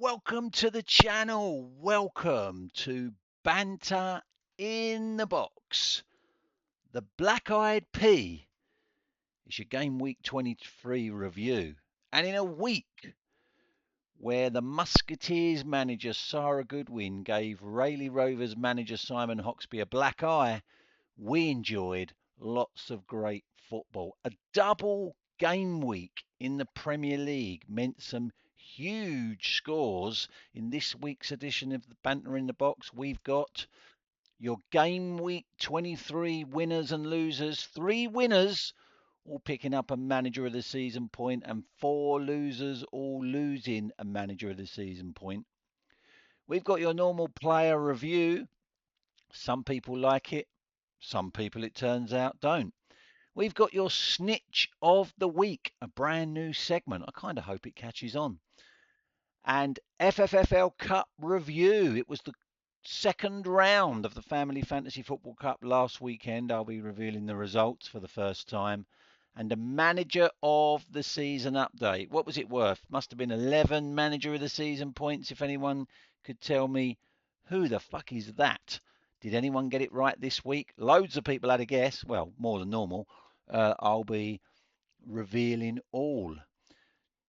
Welcome to the channel. Welcome to Banter in the Box. The Black Eyed Pea is your Game Week 23 review. And in a week where the Musketeers manager Sarah Goodwin gave Rayleigh Rovers manager Simon Hoxby a black eye, we enjoyed lots of great football. A double game week in the Premier League meant some huge scores. In this week's edition of the Banter in the Box, we've got your game week 23 winners and losers. 3 winners all picking up a manager of the season point, and 4 losers all losing a manager of the season point. We've got your normal player review. Some people like it, some people, it turns out, don't. We've got your snitch of the week, a brand new segment. I kind of hope it catches on. And FFFL Cup review. It was the second round of the Family Fantasy Football Cup last weekend. I'll be revealing the results for the first time. And a manager of the season update. What was it worth? Must have been 11 manager of the season points. If anyone could tell me who the fuck is that? Did anyone get it right this week? Loads of people had a guess. Well, more than normal. I'll be revealing all.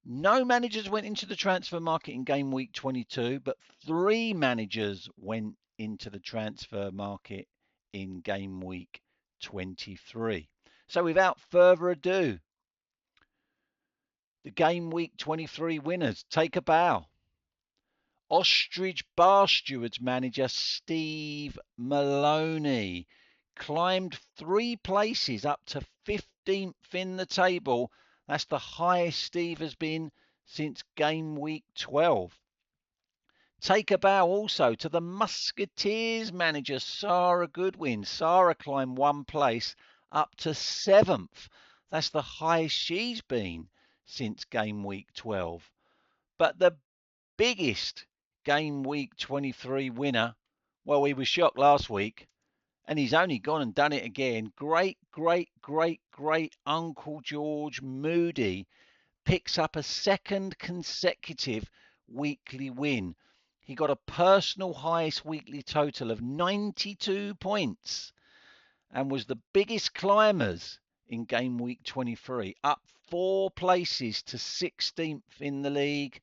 No managers went into the transfer market in game week 22, but 3 managers went into the transfer market in game week 23. So without further ado, the game week 23 winners take a bow. Ostrich Bar Stewards manager Steve Maloney climbed 3 places up to 15th in the table. That's the highest Steve has been since game week 12. Take a bow also to the Musketeers manager Sarah Goodwin. Sarah climbed 1 place up to 7th. That's the highest she's been since game week 12. But the biggest game week 23 winner, well, we were shocked last week, and he's only gone and done it again. Great Uncle George Moody picks up a second consecutive weekly win. He got a personal highest weekly total of 92 points and was the biggest climbers in game week 23, up 4 places to 16th in the league.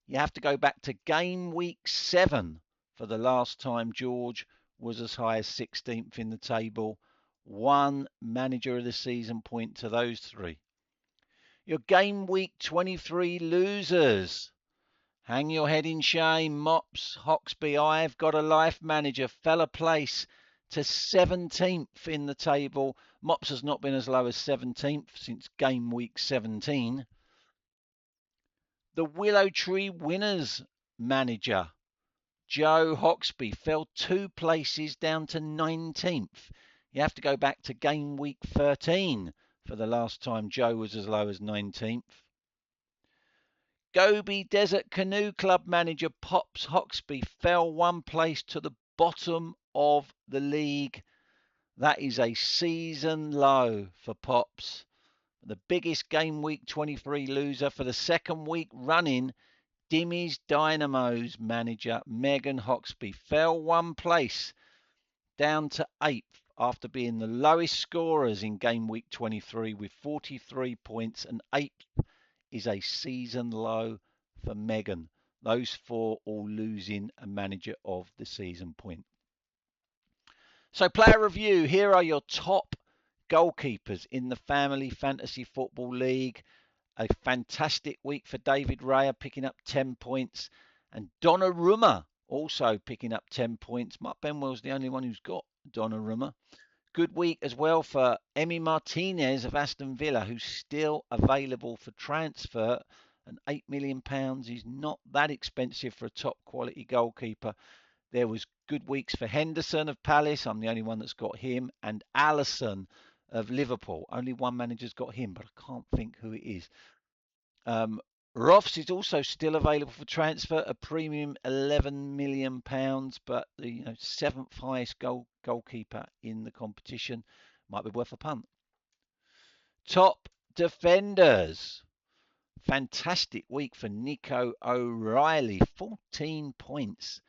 You have to go back to game week 7 for the last time George was as high as 16th in the table. 1 manager of the season point to those 3. Your game week 23 losers. Hang your head in shame. Mops Hoxby, I've got a life manager, fell a place to 17th in the table. Mops has not been as low as 17th since game week 17. The Willow Tree winners manager, Joe Hoxby, fell 2 places down to 19th. You have to go back to game week 13 for the last time Joe was as low as 19th. Gobi Desert Canoe Club manager Pops Hoxby fell 1 place to the bottom of the league. That is a season low for Pops. The biggest game week 23 loser for the second week running, Dimmy's Dynamos manager Megan Hoxby fell 1 place down to 8th after being the lowest scorers in game week 23 with 43 points, and 8th is a season low for Megan. Those 4 all losing a manager of the season point. So player review, here are your top goalkeepers in the Family Fantasy Football League. A fantastic week for David Raya, picking up 10 points. And Donnarumma also picking up 10 points. Mark Benwell's the only one who's got Donnarumma. Good week as well for Emi Martinez of Aston Villa, who's still available for transfer. And £8 million is not that expensive for a top quality goalkeeper. There was good weeks for Henderson of Palace. I'm the only one that's got him. And Alisson of Liverpool. Only 1 manager's got him, but I can't think who it is. Roths is also still available for transfer, a premium £11 million, but the 7th highest goalkeeper in the competition might be worth a punt. Top defenders. Fantastic week for Nico O'Reilly. 14 points.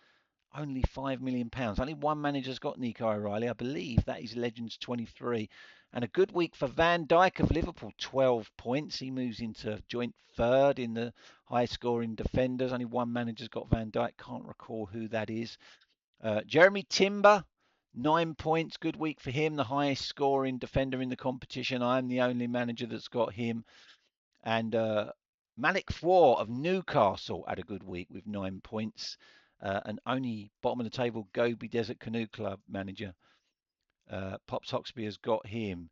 Only £5 million. Only one manager's got Nico O'Reilly. I believe that is Legends 23. And a good week for Van Dijk of Liverpool. 12 points. He moves into joint third in the high scoring defenders. Only one manager's got Van Dijk. Can't recall who that is. Jeremy Timber, 9 points. Good week for him. The highest scoring defender in the competition. I'm the only manager that's got him. And Malik Fwar of Newcastle had a good week with 9 points. And only bottom of the table, Gobi Desert Canoe Club manager. Pops Hoxby has got him.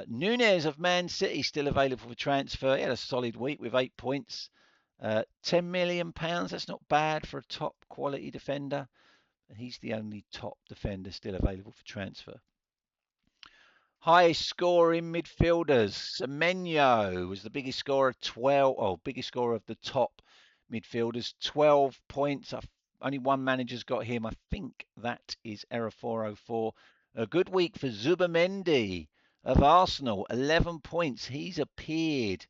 Nunez of Man City still available for transfer. He had a solid week with 8 points. £10 million. That's not bad for a top quality defender. He's the only top defender still available for transfer. Highest scoring midfielders. Semenyo was the biggest scorer, biggest scorer of the top midfielders, 12 points. Only one manager's got him. I think that is Error 404. A good week for Zubamendi of Arsenal, 11 points. He's appeared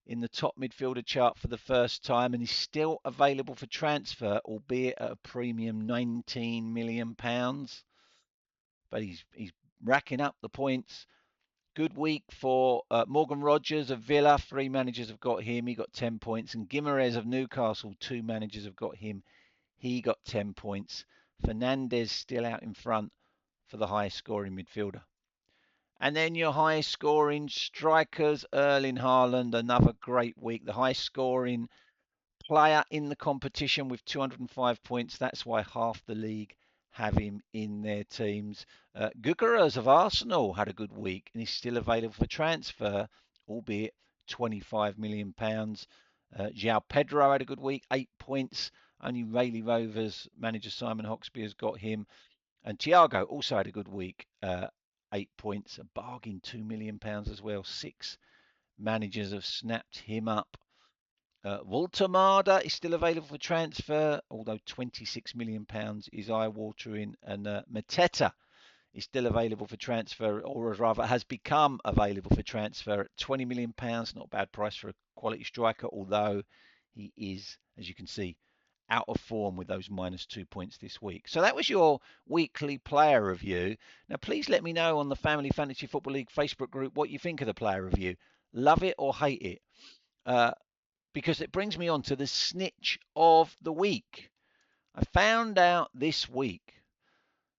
in the top midfielder chart for the first time and he's still available for transfer, albeit at a premium £19 million. But he's racking up the points. Good week for Morgan Rogers of Villa. 3 managers have got him. He got 10 points. And Guimaraes of Newcastle, 2 managers have got him. He got 10 points. Fernandez still out in front for the highest scoring midfielder. And then your highest scoring strikers, Erling Haaland, another great week. The highest scoring player in the competition with 205 points. That's why half the league have him in their teams. Gyökeres of Arsenal had a good week and is still available for transfer, albeit £25 million. João Pedro had a good week, 8 points. Only Rayleigh Rovers manager Simon Hoxby has got him. And Thiago also had a good week, 8 points. A bargain, £2 million as well. 6 managers have snapped him up. Voltemada is still available for transfer, although £26 million is eye-watering. And Mateta is still available for transfer, or rather has become available for transfer at £20 million. Not a bad price for a quality striker, although he is, as you can see, out of form with those -2 points this week. So that was your weekly player review. Now, please let me know on the Family Fantasy Football League Facebook group what you think of the player review. Love it or hate it. Because it brings me on to the snitch of the week. I found out this week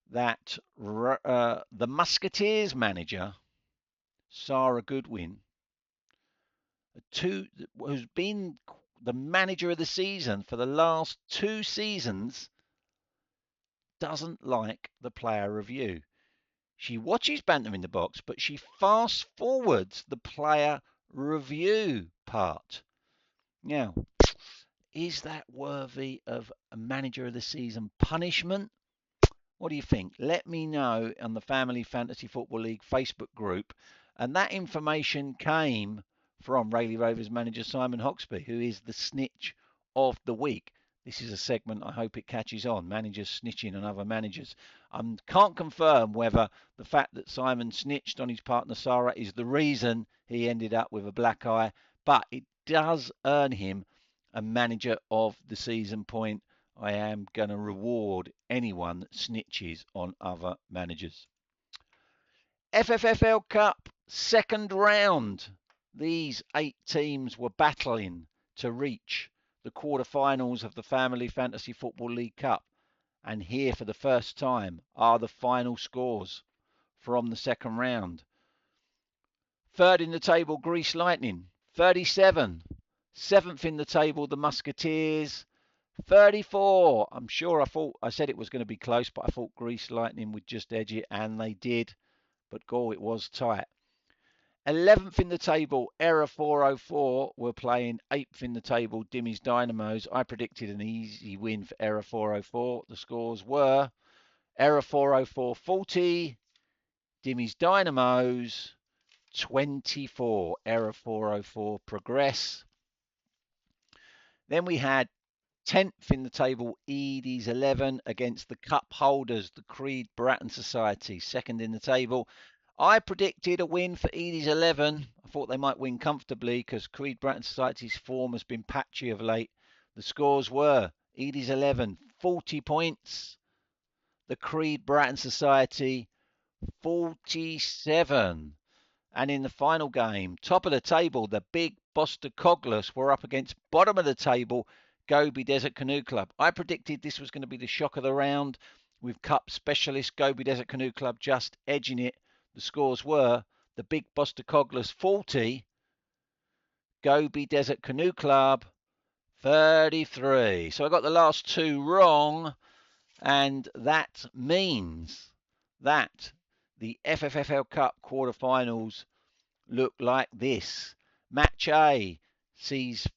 that the Musketeers manager, Sarah Goodwin, who's been the manager of the season for the last 2 seasons, doesn't like the player review. She watches Banter in the Box, but she fast forwards the player review part. Now, is that worthy of a manager of the season punishment? What do you think? Let me know on the Family Fantasy Football League Facebook group. And that information came from Rayleigh Rovers manager Simon Hoxby, who is the snitch of the week. This is a segment I hope it catches on. Managers snitching on other managers. Can't confirm whether the fact that Simon snitched on his partner Sarah is the reason he ended up with a black eye, but it does earn him a manager of the season point. I am going to reward anyone that snitches on other managers. FFFL Cup, second round. These 8 teams were battling to reach the quarterfinals of the Family Fantasy Football League Cup. And here for the first time are the final scores from the second round. Third in the table, Grease Lightning, 37. 7th in the table, the Musketeers, 34. I'm sure I said it was going to be close, but I thought Grease Lightning would just edge it, and they did. But it was tight. 11th in the table, Error 404 were playing 8th in the table, Dimmy's Dynamos. I predicted an easy win for Error 404. The scores were Error 404 40, Dimmy's Dynamos 24. Error 404 progress. Then we had 10th in the table, Edie's 11 against the cup holders, the Creed Bratton Society. Second in the table, I predicted a win for Edie's 11. I thought they might win comfortably because Creed Bratton Society's form has been patchy of late. The scores were Edie's 11, 40 points. The Creed Bratton Society, 47. And in the final game, top of the table, the big Boston Coglers were up against bottom of the table, Gobi Desert Canoe Club. I predicted this was going to be the shock of the round, with Cup specialist Gobi Desert Canoe Club just edging it. The scores were the big Boston Coglers 40, Gobi Desert Canoe Club 33. So I got the last two wrong, and that means that the FFFL Cup quarterfinals look like this. Match A sees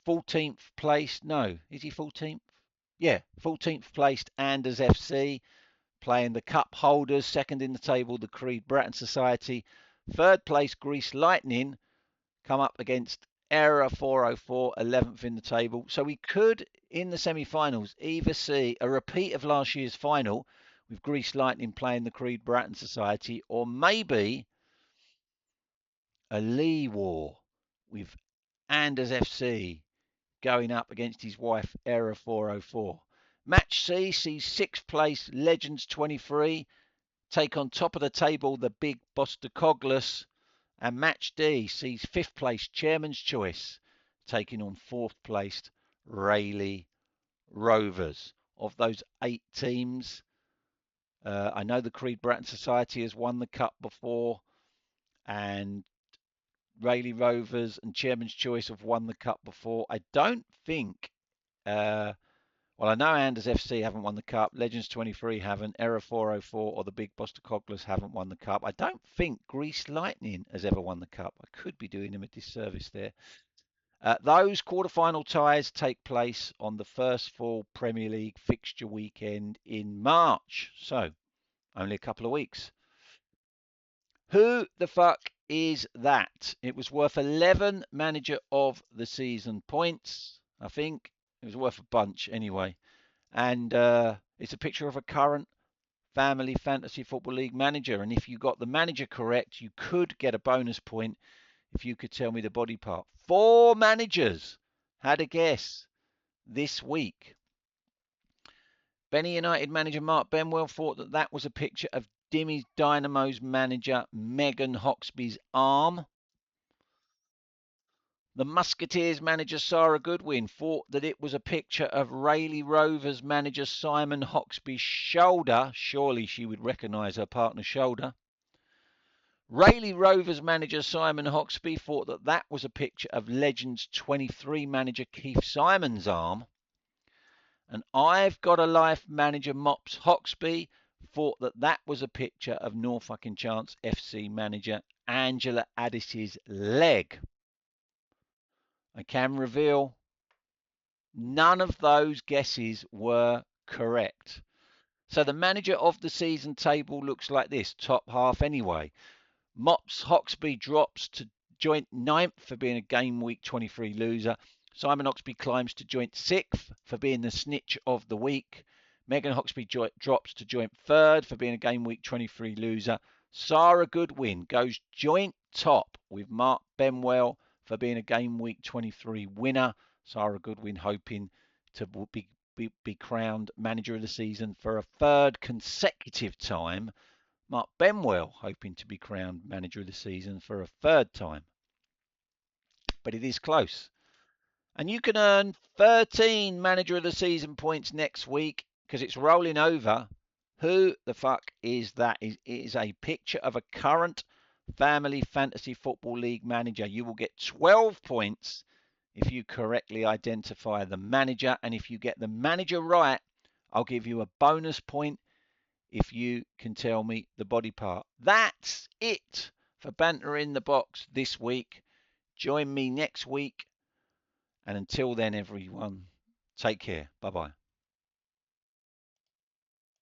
14th place. No, is he 14th? Yeah, 14th placed Anders FC playing the cup holders. Second in the table, the Creed Bratton Society. Third place, Grease Lightning come up against Error 404, 11th in the table. So we could, in the semi-finals, either see a repeat of last year's final with Grease Lightning playing the Creed Bratton Society, or maybe a Lee war with Anders FC going up against his wife, Error 404. Match C sees 6th place Legends 23 take on top of the table the big Boston Cogless. And Match D sees 5th place Chairman's Choice taking on 4th placed Rayleigh Rovers. Of those 8 teams, I know the Creed Bratton Society has won the cup before, and Rayleigh Rovers and Chairman's Choice have won the cup before. I don't think, well, I know Anders FC haven't won the cup, Legends 23 haven't, Error 404 or the big Boston Coglers haven't won the cup. I don't think Grease Lightning has ever won the cup. I could be doing them a disservice there. Those quarterfinal ties take place on the first full Premier League fixture weekend in March. So, only a couple of weeks. Who the fuck is that? It was worth 11 manager of the season points, I think. It was worth a bunch anyway. And it's a picture of a current family fantasy football league manager. And if you got the manager correct, you could get a bonus point if you could tell me the body part. 4 managers had a guess this week. Benny United manager Mark Benwell thought that that was a picture of Dimmy's Dynamo's manager Megan Hoxby's arm. The Musketeers manager Sarah Goodwin thought that it was a picture of Rayleigh Rovers manager Simon Hoxby's shoulder. Surely she would recognise her partner's shoulder. Rayleigh Rovers manager Simon Hoxby thought that that was a picture of Legends 23 manager Keith Simon's arm. And I've Got a Life manager Mops Hoxby thought that that was a picture of Norfolk and Chance FC manager Angela Addis's leg. I can reveal none of those guesses were correct. So the manager of the season table looks like this, top half anyway. Mops Hoxby drops to joint 9th for being a game week 23 loser. Simon Hoxby climbs to joint 6th for being the snitch of the week. Megan Hoxby drops to joint 3rd for being a game week 23 loser. Sarah Goodwin goes joint top with Mark Benwell for being a game week 23 winner. Sarah Goodwin hoping to be crowned manager of the season for a 3rd consecutive time. Mark Benwell hoping to be crowned manager of the season for a 3rd time. But it is close. And you can earn 13 manager of the season points next week because it's rolling over. Who the fuck is that? It is a picture of a current family fantasy football league manager. You will get 12 points if you correctly identify the manager. And if you get the manager right, I'll give you a bonus point if you can tell me the body part. That's it for Banter in the Box this week. Join me next week. And until then, everyone, take care. Bye-bye.